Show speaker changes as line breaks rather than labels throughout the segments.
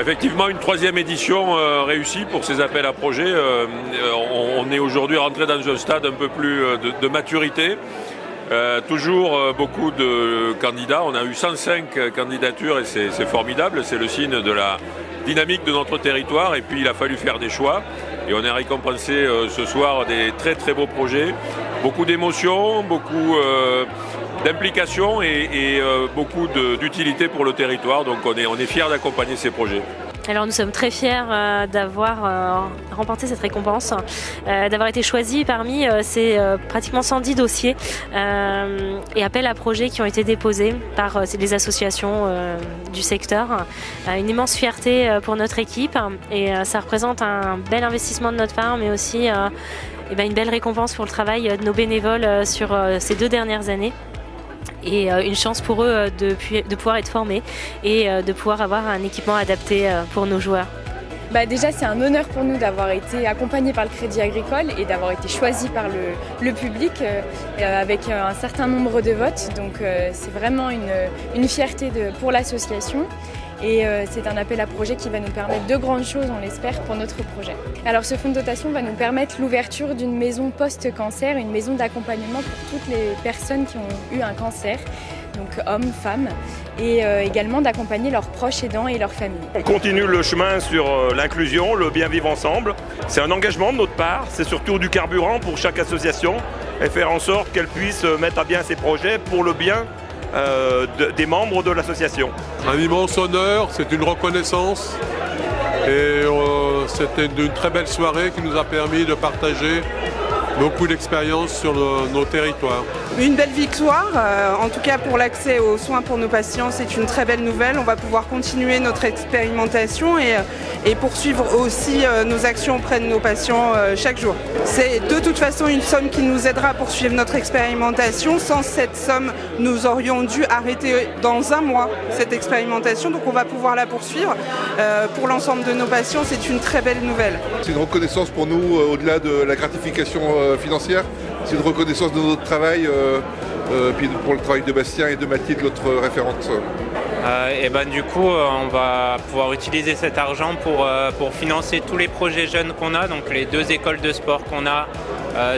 Effectivement, une troisième édition réussie pour ces appels à projets. On est aujourd'hui rentré dans un stade un peu plus de maturité. Toujours beaucoup de candidats. On a eu 105 candidatures et c'est formidable. C'est le signe de la dynamique de notre territoire. Et puis il a fallu faire des choix. Et on a récompensé ce soir des très très beaux projets. Beaucoup d'émotions, beaucoup d'implication et beaucoup d'utilité pour le territoire. Donc on est fiers d'accompagner ces projets.
Alors nous sommes très fiers d'avoir remporté cette récompense, d'avoir été choisis parmi ces pratiquement 110 dossiers et appels à projets qui ont été déposés par les associations du secteur. Une immense fierté pour notre équipe et ça représente un bel investissement de notre part, mais aussi une belle récompense pour le travail de nos bénévoles sur ces 2 dernières années. Et une chance pour eux de pouvoir être formés et de pouvoir avoir un équipement adapté pour nos joueurs.
Déjà, c'est un honneur pour nous d'avoir été accompagnés par le Crédit Agricole et d'avoir été choisis par le public avec un certain nombre de votes. Donc c'est vraiment une fierté pour l'association. Et c'est un appel à projet qui va nous permettre de grandes choses, on l'espère, pour notre projet. Alors ce fonds de dotation va nous permettre l'ouverture d'une maison post-cancer, une maison d'accompagnement pour toutes les personnes qui ont eu un cancer, donc hommes, femmes, et également d'accompagner leurs proches aidants et leurs familles.
On continue le chemin sur l'inclusion, le bien vivre ensemble. C'est un engagement de notre part, c'est surtout du carburant pour chaque association et faire en sorte qu'elle puisse mettre à bien ses projets pour le bien des membres de l'association.
Un immense honneur, c'est une reconnaissance et c'était une très belle soirée qui nous a permis de partager beaucoup d'expériences sur nos territoires.
Une belle victoire, en tout cas pour l'accès aux soins pour nos patients, c'est une très belle nouvelle. On va pouvoir continuer notre expérimentation et poursuivre aussi nos actions auprès de nos patients chaque jour. C'est de toute façon une somme qui nous aidera à poursuivre notre expérimentation. Sans cette somme, nous aurions dû arrêter dans 1 mois cette expérimentation, donc on va pouvoir la poursuivre. Pour l'ensemble de nos patients, c'est une très belle nouvelle.
C'est une reconnaissance pour nous, au-delà de la gratification financière, c'est une reconnaissance de notre travail, puis pour le travail de Bastien et de Mathilde, notre référente.
Du coup, on va pouvoir utiliser cet argent pour financer tous les projets jeunes qu'on a, donc les 2 écoles de sport qu'on a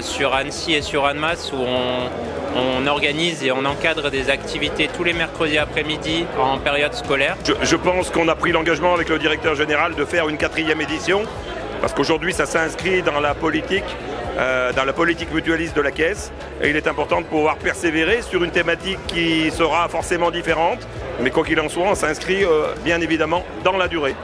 sur Annecy et sur Annemasse, où on organise et on encadre des activités tous les mercredis après-midi en période scolaire.
Je pense qu'on a pris l'engagement avec le directeur général de faire une 4e édition, parce qu'aujourd'hui ça s'inscrit dans la politique mutualiste de la Caisse, et il est important de pouvoir persévérer sur une thématique qui sera forcément différente, mais quoi qu'il en soit, on s'inscrit bien évidemment dans la durée.